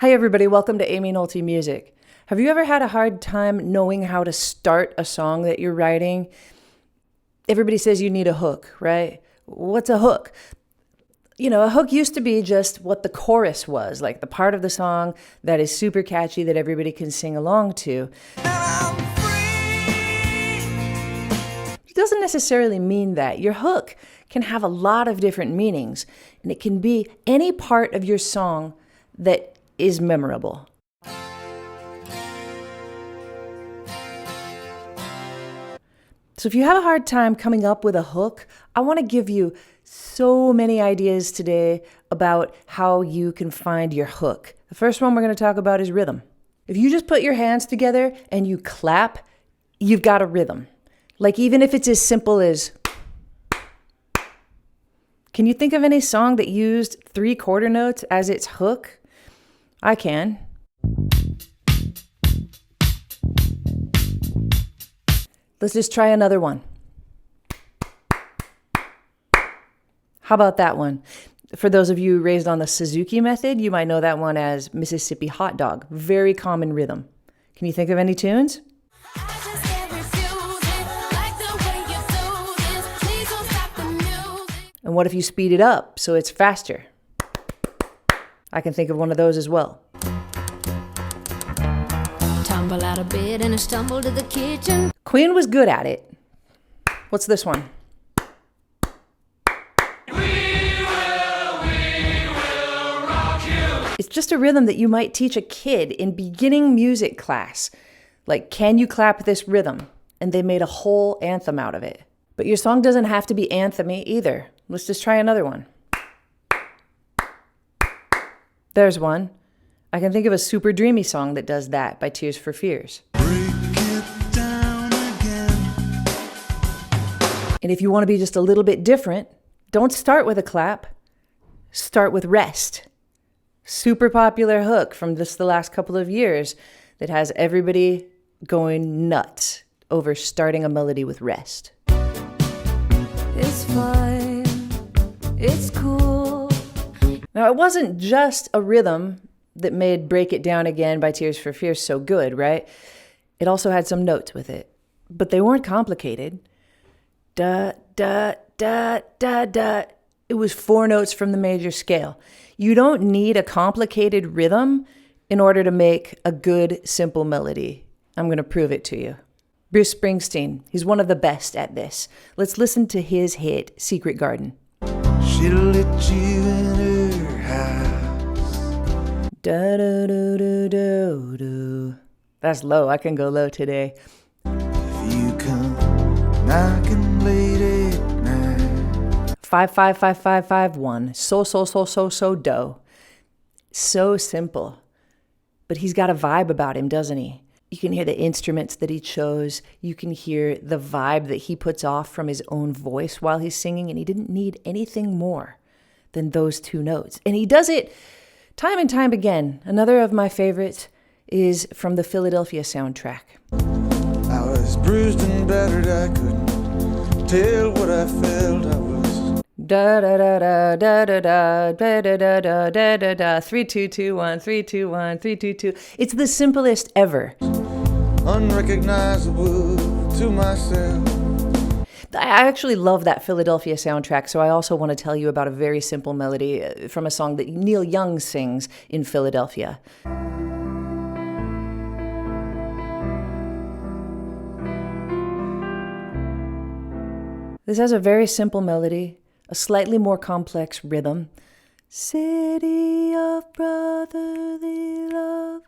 Hi everybody, welcome to Amy Nolte Music. Have you ever had a hard time knowing how to start a song that you're writing? Everybody says you need a hook, right? What's a hook? A hook used to be just what the chorus was, like the part of the song that is super catchy that everybody can sing along to. It doesn't necessarily mean that. Your hook can have a lot of different meanings, and it can be any part of your song that is memorable. So if you have a hard time coming up with a hook, I want to give you so many ideas today about how you can find your hook. The first one we're going to talk about is rhythm. If you just put your hands together and you clap, you've got a rhythm. Like even if it's as simple as... Can you think of any song that used 3 quarter notes as its hook? I can. Let's just try another one. How about that one? For those of you raised on the Suzuki method, you might know that one as Mississippi Hot Dog. Very common rhythm. Can you think of any tunes? And what if you speed it up so it's faster? I can think of one of those as well. Tumble out of bed and I stumble to the kitchen. Queen was good at it. What's this one? We will rock you. It's just a rhythm that you might teach a kid in beginning music class. Like, can you clap this rhythm? And they made a whole anthem out of it. But your song doesn't have to be anthem-y either. Let's just try another one. There's one. I can think of a super dreamy song that does that by Tears for Fears. Break it down again. And if you want to be just a little bit different, don't start with a clap. Start with rest. Super popular hook from just the last couple of years that has everybody going nuts over starting a melody with rest. It's fine. It's cool. Now, it wasn't just a rhythm that made Break It Down Again by Tears for Fears so good, right? It also had some notes with it, but they weren't complicated. Da, da, da, da, da. It was 4 notes from the major scale. You don't need a complicated rhythm in order to make a good, simple melody. I'm going to prove it to you. Bruce Springsteen, he's one of the best at this. Let's listen to his hit, Secret Garden. She'll let you in her house. Da da do do do do. That's low. I can go low today. If you come knocking late at night. 5 5 5 5 5 1. So do. So simple, but he's got a vibe about him, doesn't he? You can hear the instruments that he chose. You can hear the vibe that he puts off from his own voice while he's singing, and he didn't need anything more than those 2 notes. And he does it time and time again. Another of my favorites is from the Philadelphia soundtrack. I was bruised and battered, I couldn't tell what I felt. I was da da da da da da da da da da da da da da 3 2 2 1 3 2 1 3 2 2. It's the simplest ever. Unrecognizable to myself. I actually love that Philadelphia soundtrack, so I also want to tell you about a very simple melody from a song that Neil Young sings in Philadelphia. This has a very simple melody, a slightly more complex rhythm. City of brotherly love.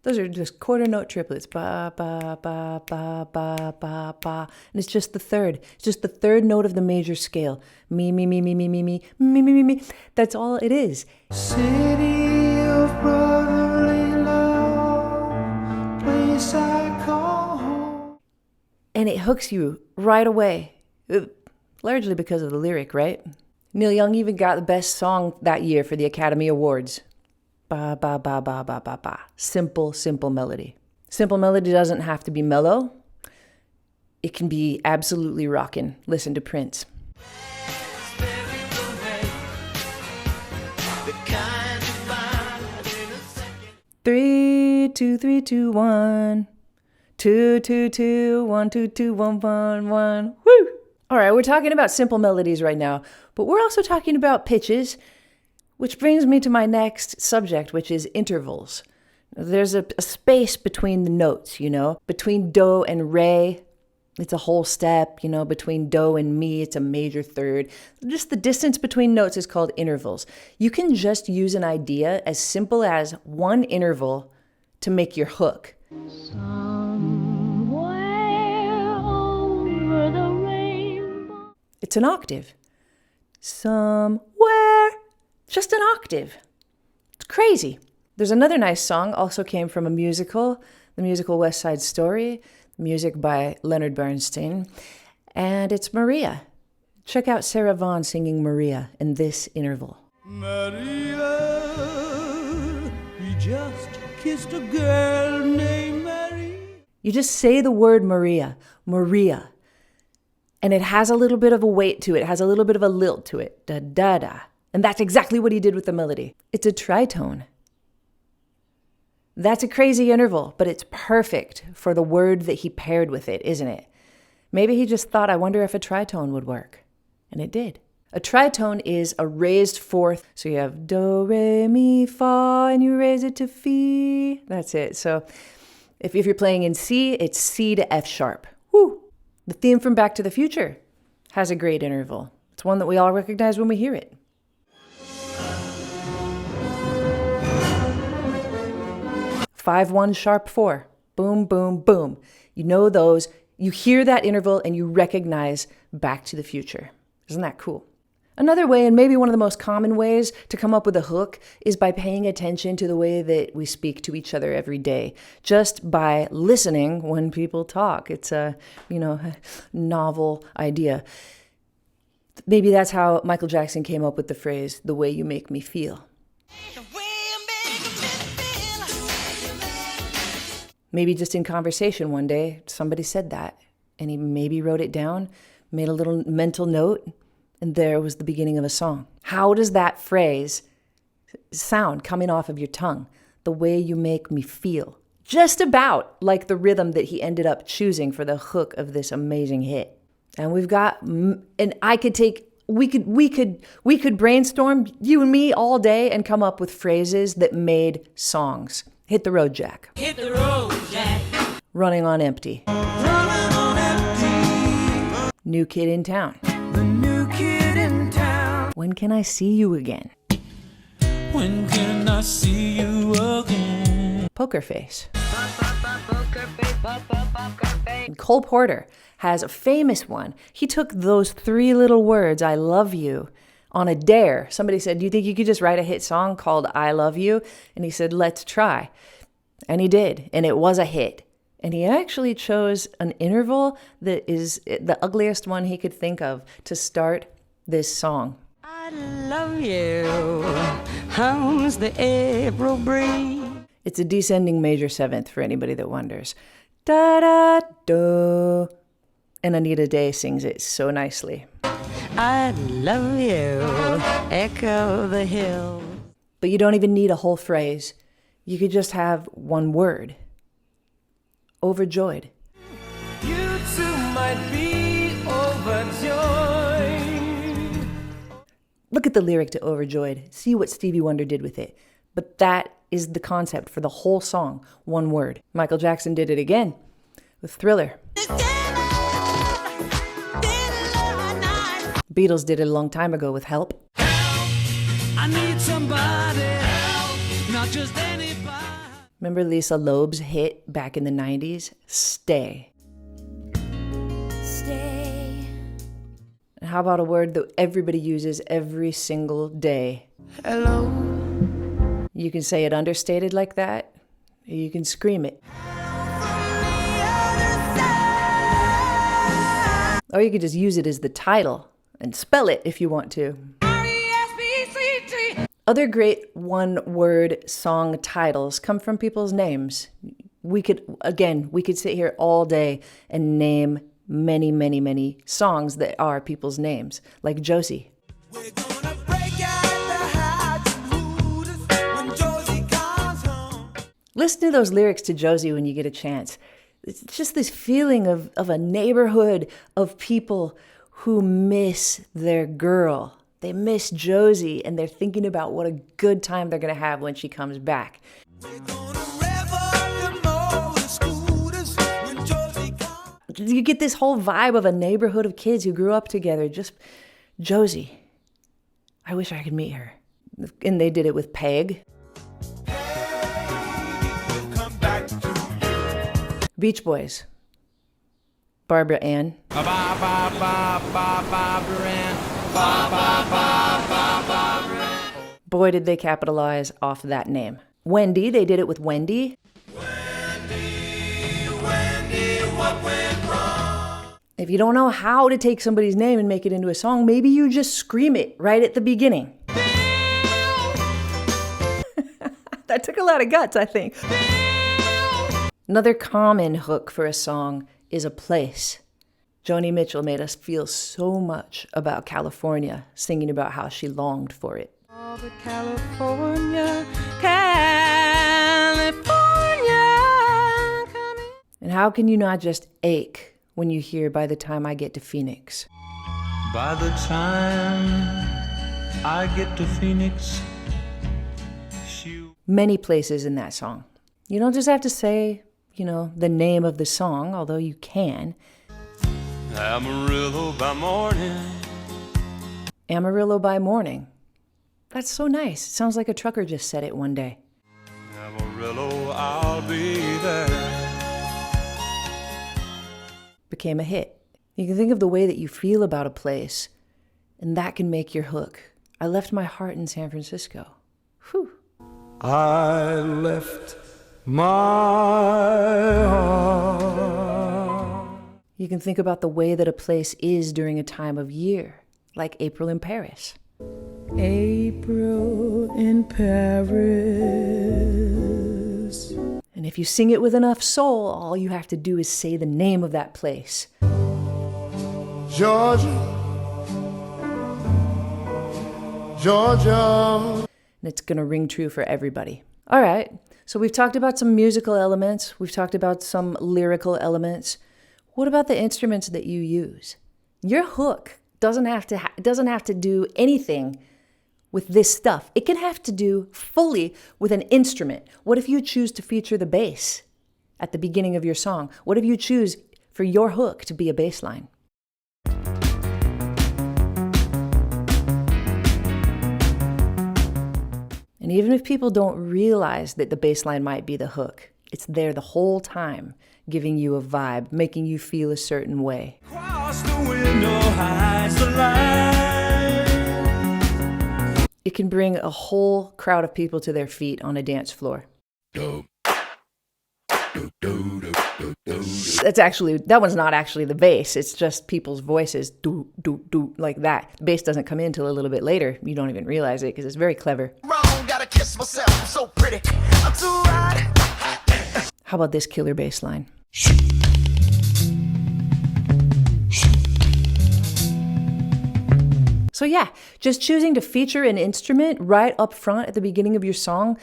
Those are just quarter note triplets. Ba, ba, ba, ba, ba, ba, ba. And it's just the third. It's just the third note of the major scale. Me, me, me, me, me, me, me, me, me, me, me. That's all it is. City of brotherly love, place I call home. And it hooks you right away. Largely because of the lyric, right? Neil Young even got the best song that year for the Academy Awards. Ba, ba, ba, ba, ba, ba, ba. Simple, simple melody. Simple melody doesn't have to be mellow. It can be absolutely rockin'. Listen to Prince. 3, 2, 3, 2, 1. 2, 2, 2, 1, 2, 2, 1, 1, 1. Woo! All right, we're talking about simple melodies right now, but we're also talking about pitches, which brings me to my next subject, which is intervals. There's a space between the notes, between do and re, it's a whole step, between do and mi, it's a major third. Just the distance between notes is called intervals. You can just use an idea as simple as one interval to make your hook. Somewhere over the rainbow. It's an octave. Somewhere, just an octave. It's crazy. There's another nice song, also came from a musical, the musical West Side Story, music by Leonard Bernstein, and it's Maria. Check out Sarah Vaughan singing Maria in this interval. Maria, we just kissed a girl named Maria. You just say the word Maria, Maria, and it has a little bit of a weight to it, has a little bit of a lilt to it, da-da-da. And that's exactly what he did with the melody. It's a tritone. That's a crazy interval, but it's perfect for the word that he paired with it, isn't it? Maybe he just thought, I wonder if a tritone would work. And it did. A tritone is a raised fourth. So you have do, re, mi, fa, and you raise it to fi. That's it. So if you're playing in C, it's C to F sharp. Woo! The theme from Back to the Future has a great interval. It's one that we all recognize when we hear it. 5-1 sharp 4. Boom, boom, boom. You know those. You hear that interval and you recognize Back to the Future. Isn't that cool? Another way, and maybe one of the most common ways to come up with a hook, is by paying attention to the way that we speak to each other every day. Just by listening when people talk. It's a, novel idea. Maybe that's how Michael Jackson came up with the phrase, "the way you make me feel." Maybe just in conversation one day, somebody said that, and he maybe wrote it down, made a little mental note, and there was the beginning of a song. How does that phrase sound coming off of your tongue? The way you make me feel. Just about like the rhythm that he ended up choosing for the hook of this amazing hit. And we've got, and we could brainstorm, you and me, all day and come up with phrases that made songs. Hit the road, Jack. Hit the road, Jack. Running on empty. Running on empty. New kid in town. The new kid in town. When can I see you again? When can I see you again? Poker face. And Cole Porter has a famous one. He took those 3 little words, I love you, on a dare. Somebody said, do you think you could just write a hit song called I Love You? And he said, let's try. And he did. And it was a hit. And he actually chose an interval that is the ugliest one he could think of to start this song. I love you, hums the April breeze. It's a descending major 7th for anybody that wonders. Da-da-do. And Anita Day sings it so nicely. I love you, echo the hill. But you don't even need a whole phrase. You could just have one word. Overjoyed. You too might be overjoyed. Look at the lyric to Overjoyed. See what Stevie Wonder did with it. But that is the concept for the whole song. One word. Michael Jackson did it again with Thriller. Beatles did it a long time ago with Help. I need somebody help, not just anybody. Remember Lisa Loeb's hit back in the 90s? Stay. Stay. And how about a word that everybody uses every single day? Hello. You can say it understated like that, or you can scream it. Or you could just use it as the title and spell it if you want to. R-E-S-P-C-T. Other great one-word song titles come from people's names. We could sit here all day and name many, many, many songs that are people's names, like Josie. We're gonna break out the hot when Josie comes home. Listen to those lyrics to Josie when you get a chance. It's just this feeling of a neighborhood of people who miss their girl. They miss Josie, and they're thinking about what a good time they're going to have when she comes back. You get this whole vibe of a neighborhood of kids who grew up together. Just Josie. I wish I could meet her. And they did it with Peg. Beach Boys. Barbara Ann. Boy, did they capitalize off that name. Wendy, they did it with Wendy. Wendy, what went wrong? If you don't know how to take somebody's name and make it into a song, maybe you just scream it right at the beginning. That took a lot of guts, I think. Another common hook for a song is a place. Joni Mitchell made us feel so much about California, singing about how she longed for it. Oh, but California, California coming. And how can you not just ache when you hear By the Time I Get to Phoenix? By the time I get to Phoenix, Many places in that song. You don't just have to say, the name of the song, although you can. Amarillo by morning. Amarillo by morning. That's so nice. It sounds like a trucker just said it one day. Amarillo, I'll be there. Became a hit. You can think of the way that you feel about a place, and that can make your hook. I left my heart in San Francisco. Whew. I left my heart. You can think about the way that a place is during a time of year, like April in Paris. April in Paris. And if you sing it with enough soul, all you have to do is say the name of that place. Georgia, Georgia. And it's going to ring true for everybody. All right, so we've talked about some musical elements. We've talked about some lyrical elements. What about the instruments that you use? Your hook doesn't have to do anything with this stuff. It can have to do fully with an instrument. What if you choose to feature the bass at the beginning of your song? What if you choose for your hook to be a bass line? And even if people don't realize that the bass line might be the hook, it's there the whole time, giving you a vibe, making you feel a certain way. Across the window hides the light. It can bring a whole crowd of people to their feet on a dance floor. That one's not actually the bass. It's just people's voices, do, do, do, like that. The bass doesn't come in till a little bit later. You don't even realize it because it's very clever. Wrong, gotta kiss myself, I'm so pretty. I'm too hot. How about this killer bass line? So yeah, just choosing to feature an instrument right up front at the beginning of your song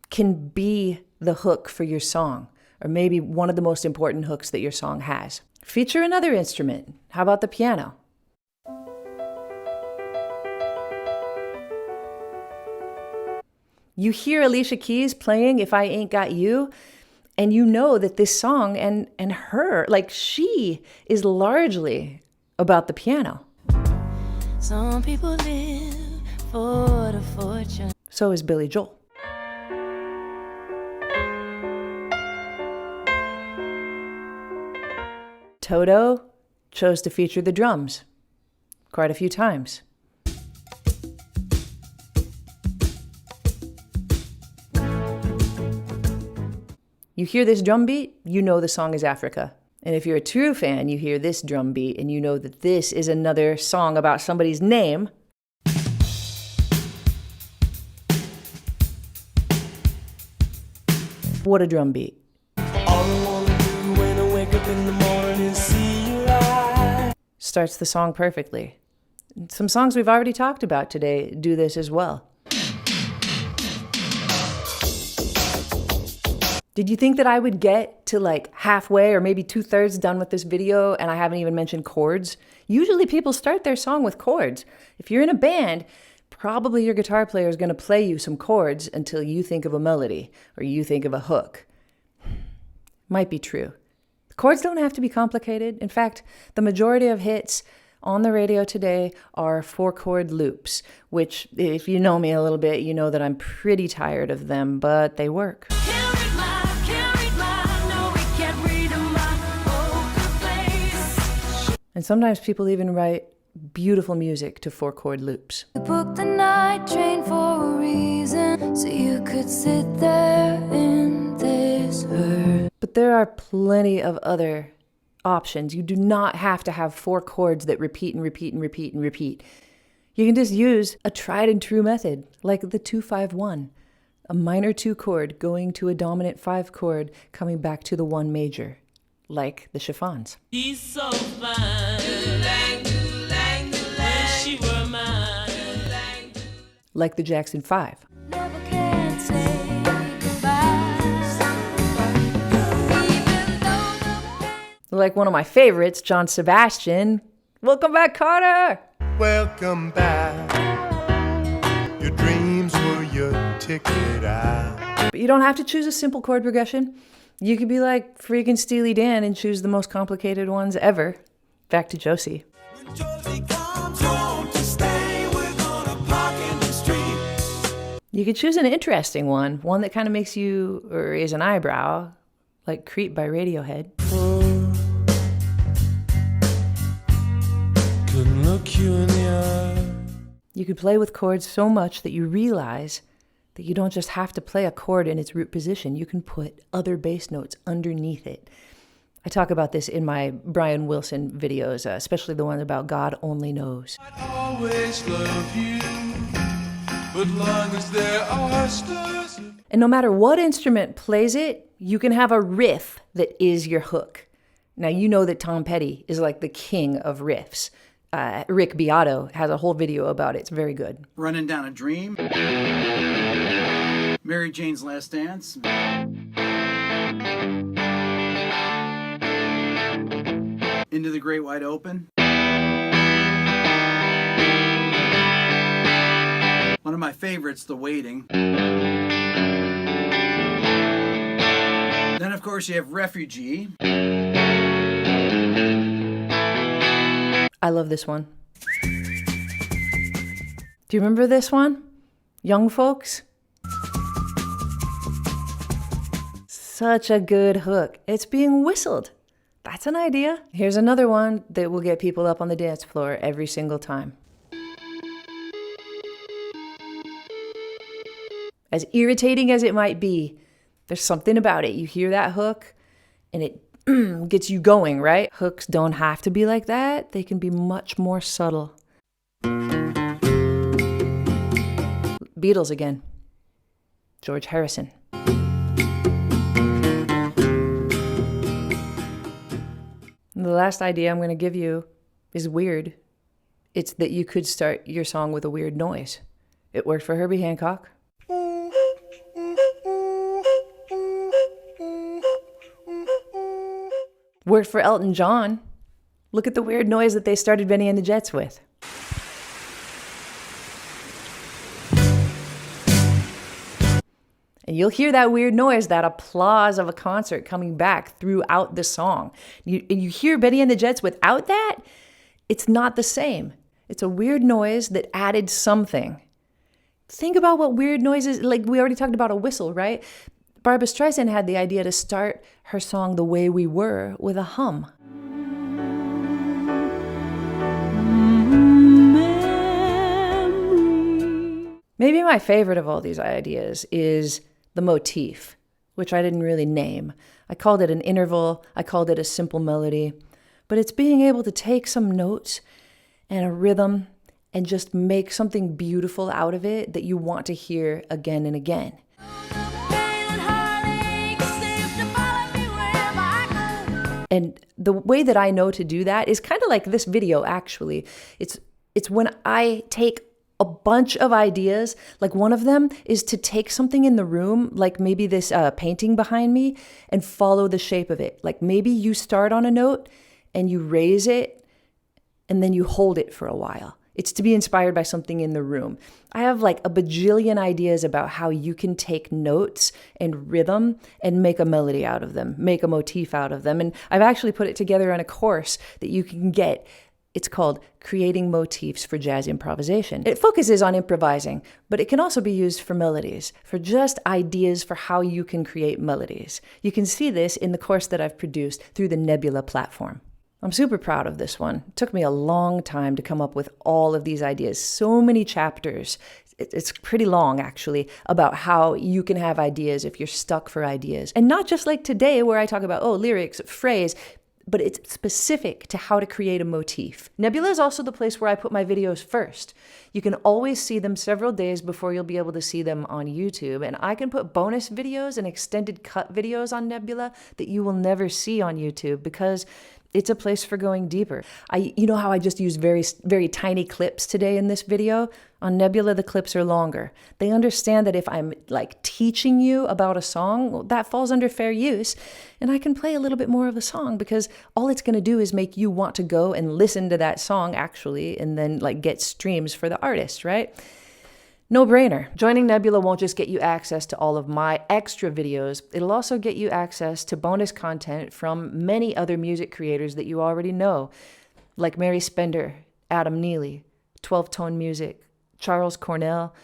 can be the hook for your song, or maybe one of the most important hooks that your song has. Feature another instrument. How about the piano? You hear Alicia Keys playing If I Ain't Got You, and you know that this song and her, like she is largely about the piano. Some people live for the fortune. So is Billy Joel. Toto chose to feature the drums quite a few times. You hear this drum beat, you know the song is Africa. And if you're a true fan, you hear this drum beat and you know that this is another song about somebody's name. What a drum beat. All I wanna do when I wake up in the morning is see your eyes. Starts the song perfectly. Some songs we've already talked about today do this as well. Did you think that I would get to like halfway or maybe 2/3 done with this video and I haven't even mentioned chords? Usually people start their song with chords. If you're in a band, probably your guitar player is going to play you some chords until you think of a melody or you think of a hook. Might be true. The chords don't have to be complicated. In fact, the majority of hits on the radio today are 4-chord loops, which if you know me a little bit, you know that I'm pretty tired of them, but they work. And sometimes people even write beautiful music to 4-chord loops. You booked the night train for a reason, so you could sit there in this hurt. But there are plenty of other options. You do not have to have 4 chords that repeat and repeat and repeat and repeat. You can just use a tried and true method, like the 2-5-1, a minor 2 chord going to a dominant 5 chord, coming back to the 1 major, like the chiffons. He's so fine. Wish she were mine. Like the Jackson 5. Never can say goodbye. Even though Like one of my favorites, John Sebastian. Welcome back, Carter! Welcome back. Your dreams were your ticket out. But you don't have to choose a simple chord progression. You could be like freaking Steely Dan and choose the most complicated ones ever. Back to Josie. When Josie comes home to stay, we're gonna park in the street. You could choose an interesting one that kind of makes you raise an eyebrow, like Creep by Radiohead. Couldn't look you in the eye. You could play with chords so much that you realize that you don't just have to play a chord in its root position. You can put other bass notes underneath it. I talk about this in my Brian Wilson videos, especially the one about God Only Knows. I always love you, but long as there are stars. And no matter what instrument plays it, you can have a riff that is your hook. Now, you know that Tom Petty is like the king of riffs. Rick Beato has a whole video about it. It's very good. Running Down a Dream, Mary Jane's Last Dance, Into the Great Wide Open. One of my favorites, The Waiting. Then, of course, you have Refugee. I love this one. Do you remember this one? Young folks? Such a good hook. It's being whistled. That's an idea. Here's another one that will get people up on the dance floor every single time. As irritating as it might be, there's something about it. You hear that hook and it gets you going, right? Hooks don't have to be like that. They can be much more subtle. Beatles again. George Harrison. And the last idea I'm going to give you is weird. It's that you could start your song with a weird noise. It worked for Herbie Hancock. Worked for Elton John. Look at the weird noise that they started Benny and the Jets with. And you'll hear that weird noise, that applause of a concert coming back throughout the song. You hear Benny and the Jets without that, it's not the same. It's a weird noise that added something. Think about what weird noises, like we already talked about a whistle, right? Barbra Streisand had the idea to start her song The Way We Were with a hum. Maybe my favorite of all these ideas is the motif, which I didn't really name. I called it an interval, I called it a simple melody, but it's being able to take some notes and a rhythm and just make something beautiful out of it that you want to hear again and again. And the way that I know to do that is kind of like this video, actually. It's when I take a bunch of ideas. Like one of them is to take something in the room, like maybe this painting behind me, and follow the shape of it. Like maybe you start on a note and you raise it and then you hold it for a while. It's to be inspired by something in the room. I have like a bajillion ideas about how you can take notes and rhythm and make a melody out of them, make a motif out of them. And I've actually put it together in a course that you can get. It's called Creating Motifs for Jazz Improvisation. It focuses on improvising, but it can also be used for melodies, for just ideas for how you can create melodies. You can see this in the course that I've produced through the Nebula platform. I'm super proud of this one. It took me a long time to come up with all of these ideas. So many chapters. It's pretty long, actually, about how you can have ideas if you're stuck for ideas. And not just like today where I talk about, lyrics, phrase, but it's specific to how to create a motif. Nebula is also the place where I put my videos first. You can always see them several days before you'll be able to see them on YouTube. And I can put bonus videos and extended cut videos on Nebula that you will never see on YouTube because it's a place for going deeper. You know how I just use very, very tiny clips today in this video? On Nebula, the clips are longer. They understand that if I'm like teaching you about a song, well, that falls under fair use. And I can play a little bit more of the song because all it's going to do is make you want to go and listen to that song actually, and then like get streams for the artist, right? No brainer. Joining Nebula won't just get you access to all of my extra videos, it'll also get you access to bonus content from many other music creators that you already know, like Mary Spender, Adam Neely, 12 Tone Music, Charles Cornell,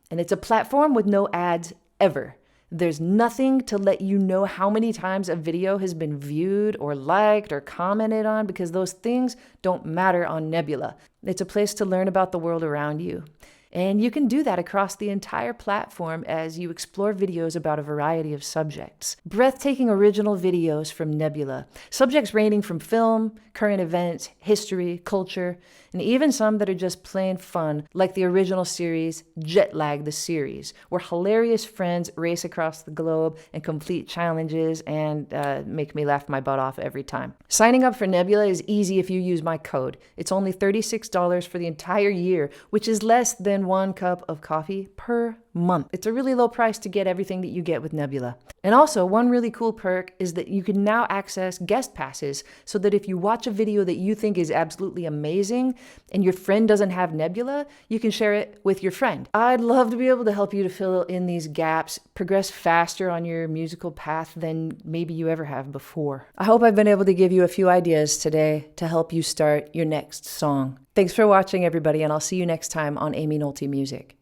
and it's a platform with no ads ever. There's nothing to let you know how many times a video has been viewed or liked or commented on because those things don't matter on Nebula. It's a place to learn about the world around you. And you can do that across the entire platform as you explore videos about a variety of subjects. Breathtaking original videos from Nebula. Subjects ranging from film, current events, history, culture, and even some that are just plain fun, like the original series, Jet Lag the Series, where hilarious friends race across the globe and complete challenges and make me laugh my butt off every time. Signing up for Nebula is easy if you use my code. It's only $36 for the entire year, which is less than 1 cup of coffee per month. It's a really low price to get everything that you get with Nebula. And also, one really cool perk is that you can now access guest passes so that if you watch a video that you think is absolutely amazing and your friend doesn't have Nebula, you can share it with your friend. I'd love to be able to help you to fill in these gaps, progress faster on your musical path than maybe you ever have before. I hope I've been able to give you a few ideas today to help you start your next song. Thanks for watching, everybody, and I'll see you next time on Amy Nolte Music.